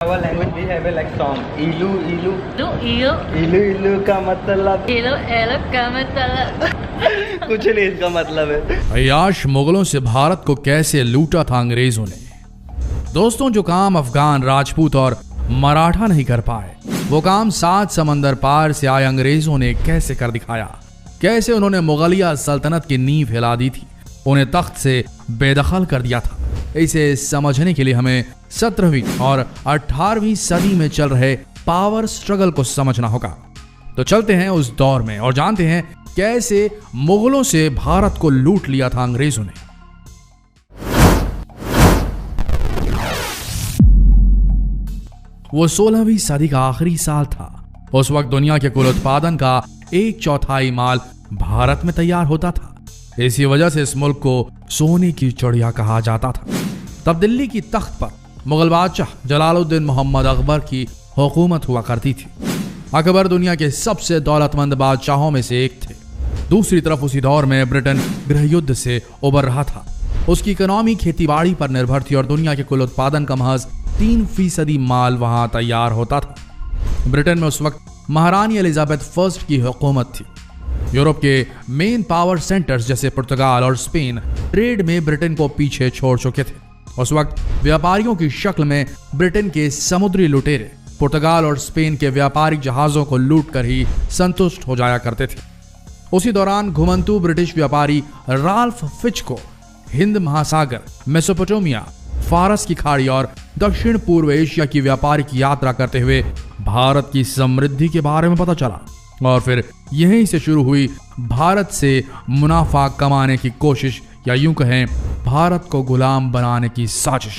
Our language we have a like song. Ilu ilu. इलू इलू इलू इलू का मतलब इलू इलू का मतलब कुछ नहीं, इसका मतलब है। अय्याश मुगलों से भारत को कैसे लूटा था अंग्रेजों ने। दोस्तों, जो काम अफगान, राजपूत और मराठा नहीं कर पाए, वो काम 7 समंदर पार से आए अंग्रेजों ने कैसे कर दिखाया। कैसे उन्होंने मुगलिया सल्तनत की नींव हिला दी थी, उन्हें तख्त से बेदखल कर दिया था। इसे समझने के लिए हमें 17वीं और 18वीं सदी में चल रहे पावर स्ट्रगल को समझना होगा। तो चलते हैं उस दौर में और जानते हैं कैसे मुगलों से भारत को लूट लिया था अंग्रेजों ने। वो 16वीं सदी का आखिरी साल था। उस वक्त दुनिया के कुल उत्पादन का 1/4 माल भारत में तैयार होता था। इसी वजह से इस मुल्क को सोने की चिड़िया कहा जाता था। तब दिल्ली की तख्त पर मुगल बादशाह जलालुद्दीन मोहम्मद अकबर की हुकूमत हुआ करती थी। अकबर दुनिया के सबसे दौलतमंद बादशाहों में से एक थे। दूसरी तरफ उसी दौर में ब्रिटेन गृह युद्ध से उबर रहा था। उसकी इकोनॉमी खेतीबाड़ी पर निर्भर थी और दुनिया के कुल उत्पादन का महज 3% माल वहां तैयार होता था। ब्रिटेन में उस वक्त महारानी एलिजाबेथ फर्स्ट की हुकूमत थी। यूरोप के मेन पावर सेंटर्स जैसे पुर्तगाल और स्पेन ट्रेड में ब्रिटेन को पीछे छोड़ चुके थे। उस वक्त व्यापारियों की शक्ल में ब्रिटेन के समुद्री लुटेरे पुर्तगाल और स्पेन के व्यापारिक जहाजों को लूट कर ही संतुष्ट हो जाया करते थे। उसी दौरान घुमंतू ब्रिटिश व्यापारी राल्फ फिच को हिंद महासागर, मेसोपोटामिया, फारस की खाड़ी और दक्षिण पूर्व एशिया की व्यापारिक यात्रा करते हुए भारत की समृद्धि के बारे में पता चला और फिर यहीं से शुरू हुई भारत से मुनाफा कमाने की कोशिश, या यूं कहें भारत को गुलाम बनाने की साजिश।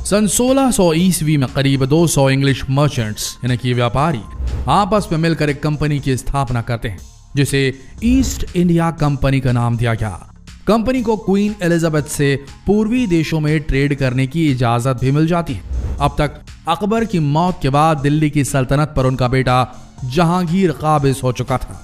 सन 1600 ईस्वी में करीब 200 इंग्लिश मर्चेंट्स यानी कि व्यापारी आपस में मिलकर एक कंपनी की स्थापना करते हैं जिसे ईस्ट इंडिया कंपनी का नाम दिया गया। कंपनी को क्वीन एलिजाबेथ से पूर्वी देशों में ट्रेड करने की इजाजत भी मिल जाती है। अब तक अकबर की मौत के बाद दिल्ली की सल्तनत पर उनका बेटा जहांगीर काबिज हो चुका था।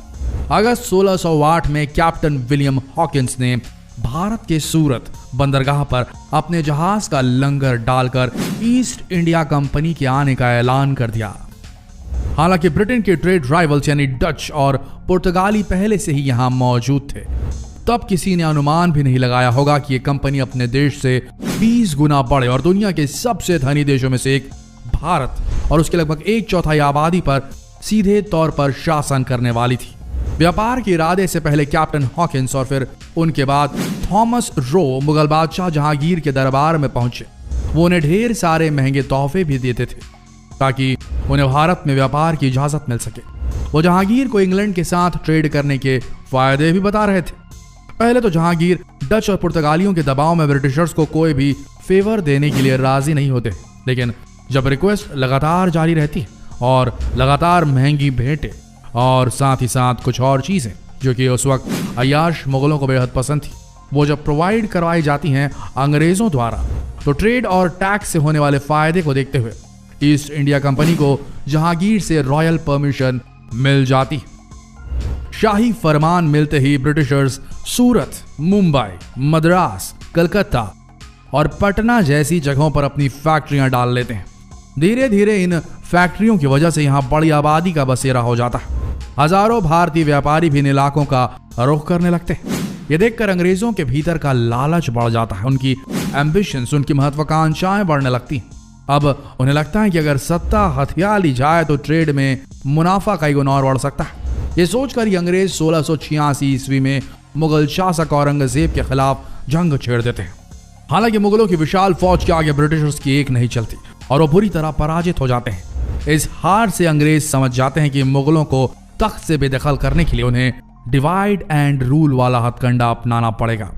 अगस्त 1608 में कैप्टन विलियम हॉकिंस ने भारत के सूरत बंदरगाह पर अपने जहाज का लंगर डालकर ईस्ट इंडिया कंपनी के आने का ऐलान कर दिया। हालांकि ब्रिटेन के ट्रेड राइवल्स यानी डच और पुर्तगाली पहले से ही यहां मौजूद थे। तब किसी ने अनुमान भी नहीं लगाया होगा कि यह कंपनी अपने देश से 20 गुना बड़े और दुनिया के सबसे धनी देशों में से एक भारत और उसके लगभग 1/4 आबादी पर सीधे तौर पर शासन करने वाली थी। व्यापार के इरादे से पहले कैप्टन हॉकिंस और फिर उनके बाद थॉमस रो मुगल बादशाह जहांगीर के दरबार में पहुंचे। वो उन्हें ढेर सारे महंगे तोहफे भी देते थे ताकि उन्हें भारत में व्यापार की इजाजत मिल सके। वो जहांगीर को इंग्लैंड के साथ ट्रेड करने के फायदे भी बता रहे थे। पहले तो जहांगीर डच और पुर्तगालियों के दबाव में ब्रिटिशर्स को कोई भी फेवर देने के लिए राजी नहीं होते, लेकिन जब रिक्वेस्ट लगातार जारी रहती और लगातार महंगी भेंटें और साथ ही साथ कुछ और चीजें जो कि उस वक्त अय्याश मुगलों को बेहद पसंद थी, वो जब प्रोवाइड करवाई जाती हैं अंग्रेजों द्वारा, तो ट्रेड और टैक्स से होने वाले फायदे को देखते हुए ईस्ट इंडिया कंपनी को जहांगीर से रॉयल परमिशन मिल जाती। शाही फरमान मिलते ही ब्रिटिशर्स सूरत, मुंबई, मद्रास, कलकत्ता और पटना जैसी जगहों पर अपनी फैक्ट्रियां डाल लेते हैं। धीरे धीरे इन फैक्ट्रियों की वजह से यहां बड़ी आबादी का बसेरा हो जाता है। हजारों भारतीय व्यापारी भी इन इलाकों का रुख करने लगते हैं। ये देखकर अंग्रेजों के भीतर का लालच बढ़ जाता है। उनकी एम्बिशंस, उनकी महत्वाकांक्षाएं बढ़ने लगती हैं। अब उन्हें लगता है कि अगर सत्ता हथिया ली जाए तो ट्रेड में मुनाफा कई गुना और बढ़ सकता है। ये सोचकर ही अंग्रेज 1686 ईस्वी में मुगल शासक औरंगजेब के खिलाफ जंग छेड़ देते हैं। हालांकि मुगलों की विशाल फौज के आगे ब्रिटिशर्स की एक नहीं चलती और वो बुरी तरह पराजित हो जाते हैं। इस हार से अंग्रेज समझ जाते हैं कि मुगलों को तख्त से बेदखल करने के लिए उन्हें डिवाइड एंड रूल वाला हथकंडा अपनाना पड़ेगा।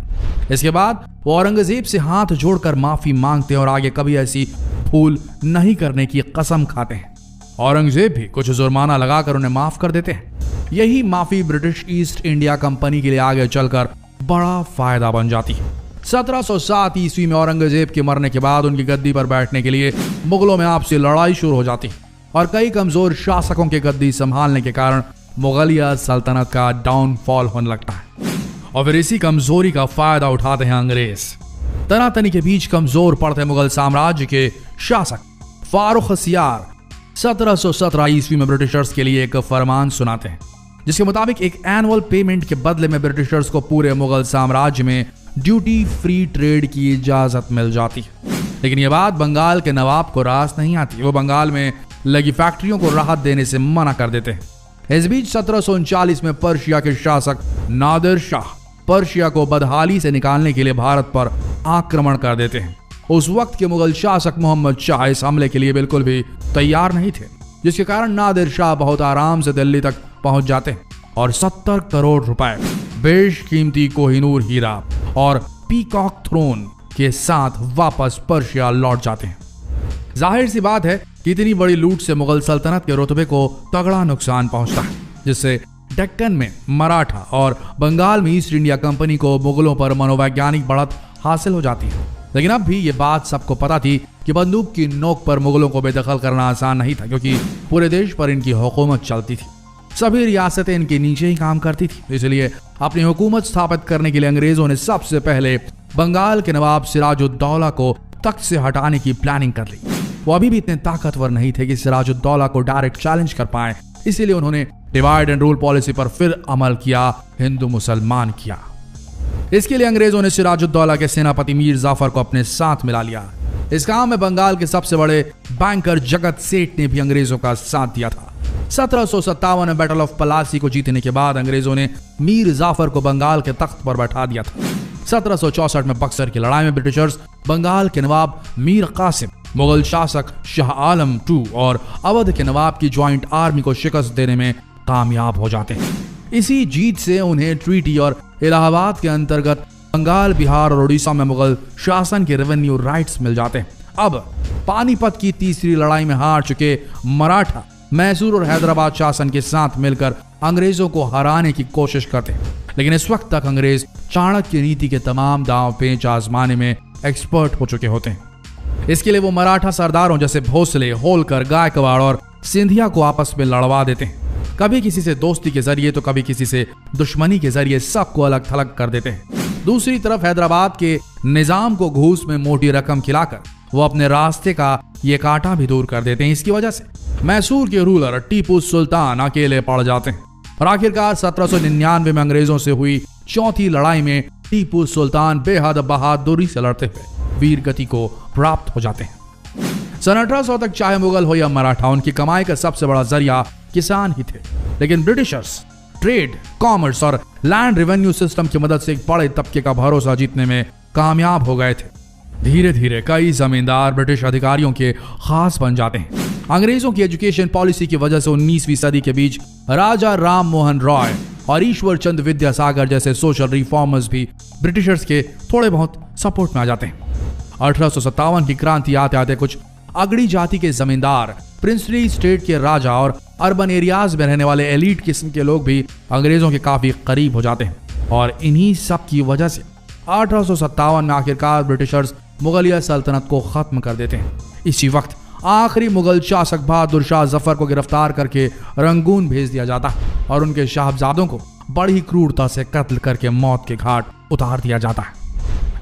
इसके बाद वो औरंगजेब से हाथ जोड़कर माफी मांगते हैं और आगे कभी ऐसी भूल नहीं करने की कसम खाते हैं। औरंगजेब भी कुछ जुर्माना लगाकर उन्हें माफ कर देते हैं। यही माफी ब्रिटिश ईस्ट इंडिया कंपनी के लिए आगे चलकर बड़ा फायदा बन जाती है। 1707 ईस्वी में औरंगजेब के मरने के बाद उनकी गद्दी पर बैठने के लिए मुगलों में आपसी लड़ाई शुरू हो जाती है और कई कमजोर शासकों के गद्दी संभालने के कारण मुगलिया सल्तनत का डाउनफॉल होने लगता है और फिर इसी कमजोरी का फायदा उठाते हैं अंग्रेज। तनातनी के बीच कमजोर पड़ते मुगल साम्राज्य के शासक फारूक हसियार 1717 ईस्वी में ब्रिटिशर्स के लिए एक फरमान सुनाते हैं, जिसके मुताबिक एक एनुअल पेमेंट के बदले में ब्रिटिशर्स को पूरे मुगल साम्राज्य में ड्यूटी फ्री ट्रेड की इजाजत मिल जाती है। लेकिन यह बात बंगाल के नवाब को रास नहीं आती। वो बंगाल में लगी फैक्ट्रियों को राहत देने से मना कर देते हैं। इस बीच 1739 में पर्शिया के शासक नादिर शाह पर्शिया को बदहाली से निकालने के लिए भारत पर आक्रमण कर देते हैं। उस वक्त के मुगल शासक मोहम्मद शाह इस हमले के लिए बिल्कुल भी तैयार नहीं थे, जिसके कारण नादिर शाह बहुत आराम से दिल्ली तक पहुंच जाते हैं और 70 करोड़ रुपए बेशकीमती कोहिनूर हीरा और पीकॉक थ्रोन के साथ वापस पर्शिया लौट जाते हैं। जाहिर सी बात है कि इतनी बड़ी लूट से मुगल सल्तनत के रुतबे को तगड़ा नुकसान पहुंचता है, जिससे डेक्कन में मराठा और बंगाल में ईस्ट इंडिया कंपनी को मुगलों पर मनोवैज्ञानिक बढ़त हासिल हो जाती है। लेकिन अब भी ये बात सबको पता थी कि बंदूक की नोक पर मुगलों को बेदखल करना आसान नहीं था, क्योंकि पूरे देश पर इनकी हुकूमत चलती थी। सभी रियासतें इनके नीचे ही काम करती थी। इसलिए अपनी हुकूमत स्थापित करने के लिए अंग्रेजों ने सबसे पहले बंगाल के नवाब सिराजुद्दौला को तख्त से हटाने की प्लानिंग कर ली। वो अभी भी इतने ताकतवर नहीं थे कि सिराजुद्दौला को डायरेक्ट चैलेंज कर पाए, इसीलिए उन्होंने डिवाइड एंड रूल पॉलिसी पर फिर अमल किया, हिंदू मुसलमान किया। इसके लिए अंग्रेजों ने सिराजुद्दौला के सेनापति मीर जाफर को अपने साथ मिला लिया। इस काम में बंगाल के सबसे बड़े बैंकर जगत सेठ ने भी अंग्रेजों का साथ दिया था। 1757 में बैटल ऑफ पलासी को जीतने के बाद अंग्रेजों ने मीर जाफर को बंगाल के तख्त पर बैठा दिया था। 1764 में बक्सर की लड़ाई में ब्रिटिशर्स बंगाल के नवाब मीर कासिम, मुगल शासक शाह आलम II और अवध के नवाब की ज्वाइंट आर्मी को शिकस्त देने में कामयाब हो जाते हैं। इसी जीत से उन्हें ट्रीटी और इलाहाबाद के अंतर्गत बंगाल, बिहार और उड़ीसा में मुगल शासन के रेवेन्यू राइट्स मिल जाते हैं। अब पानीपत की तीसरी लड़ाई में हार चुके मराठा मैसूर और हैदराबाद शासन के साथ मिलकर अंग्रेजों को हराने की कोशिश करते हैं। लेकिन इस वक्त तक अंग्रेज चाणक्य नीति के तमाम दांव पेच आजमाने में एक्सपर्ट हो चुके होते हैं। इसके लिए वो मराठा सरदारों जैसे भोसले, होलकर, गायकवाड़ और सिंधिया को आपस में लड़वा देते हैं। कभी किसी से दोस्ती के जरिए तो कभी किसी से दुश्मनी के जरिए सबको अलग थलग कर देते हैं। दूसरी तरफ हैदराबाद के निजाम को घूस में मोटी रकम खिलाकर वो अपने रास्ते का ये कांटा भी दूर कर देते हैं। इसकी वजह से मैसूर के रूलर टीपू सुल्तान अकेले पड़ जाते हैं और आखिरकार 1799 में अंग्रेजों से हुई चौथी लड़ाई में टीपू सुल्तान बेहद बहादुरी से लड़ते हुए वीर गति को प्राप्त हो जाते हैं। सन 1800 तक चाहे मुगल हो या मराठा, उनकी कमाई का सबसे बड़ा जरिया किसान ही थे। लेकिन ब्रिटिशर्स ट्रेड, कॉमर्स और लैंड रेवेन्यू सिस्टम की मदद से एक बड़े तबके का भरोसा जीतने में कामयाब हो गए थे। धीरे धीरे कई जमींदार ब्रिटिश अधिकारियों के खास बन जाते हैं। अंग्रेजों की एजुकेशन पॉलिसी की वजह से 19वीं सदी के बीच राजा राम मोहन रॉय और ईश्वर चंद विद्यासागर जैसे सोशल रिफॉर्मर्स भी ब्रिटिशर्स के थोड़े बहुत सपोर्ट में आ जाते हैं। 1857 की क्रांति आते आते कुछ अगड़ी जाति के जमींदार, प्रिंसली स्टेट के राजा और अर्बन एरियाज में रहने वाले एलीट किस्म के लोग भी अंग्रेजों के काफी करीब हो जाते हैं और इन्हीं सब की वजह से 1857 में आखिरकार ब्रिटिशर्स मुगलिया सल्तनत को खत्म कर देते हैं। इसी वक्त आखिरी मुगल शासक बहादुर शाह जफर को गिरफ्तार करके रंगून भेज दिया जाता है और उनके साहबजादों को बड़ी क्रूरता से कत्ल करके मौत के घाट उतार दिया जाता है।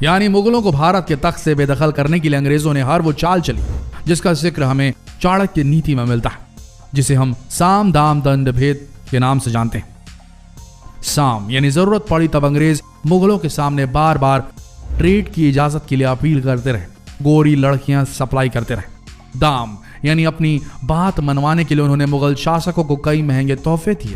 यानी मुगलों को भारत के तख्त से बेदखल करने के लिए अंग्रेजों ने हर वो चाल चली जिसका जिक्र हमें चाणक्य नीति में मिलता है, जिसे हम साम दाम दंड भेद के नाम से जानते हैं। साम यानी जरूरत पड़ी तब अंग्रेज मुगलों के सामने बार बार ट्रेड की इजाजत के लिए अपील करते रहे, गोरी लड़कियां सप्लाई करते रहे। दाम यानी अपनी बात मनवाने के लिए उन्होंने मुगल शासकों को कई महंगे तोहफे दिए।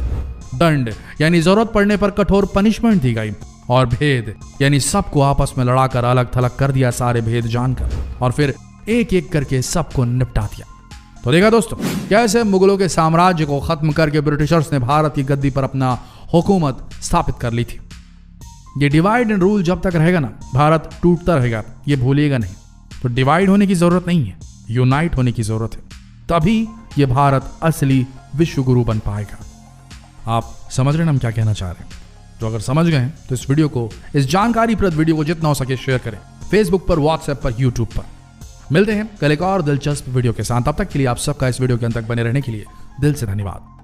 दंड यानी जरूरत पड़ने पर कठोर पनिशमेंट दी गई। और भेद यानी सबको आपस में लड़ाकर अलग थलग कर दिया, सारे भेद जानकर, और फिर एक एक करके सबको निपटा दिया। तो देखा दोस्तों कैसे मुगलों के साम्राज्य को खत्म करके ब्रिटिशर्स ने भारत की गद्दी पर अपना हुकूमत स्थापित कर ली थी। ये डिवाइड एंड रूल जब तक रहेगा ना, भारत टूटता रहेगा, ये भूलिएगा नहीं। तो डिवाइड होने की जरूरत नहीं है, यूनाइट होने की जरूरत है, तभी ये भारत असली विश्व गुरु बन पाएगा। आप समझ रहे हैं हम क्या कहना चाह रहे हैं? तो अगर समझ गए हैं तो इस वीडियो को, इस जानकारीप्रद वीडियो को जितना हो सके शेयर करें, फेसबुक पर, व्हाट्सएप पर, यूट्यूब पर। मिलते हैं कल एक और दिलचस्प वीडियो के साथ। तब तक के लिए आप सबका इस वीडियो के अंत तक बने रहने के लिए दिल से धन्यवाद।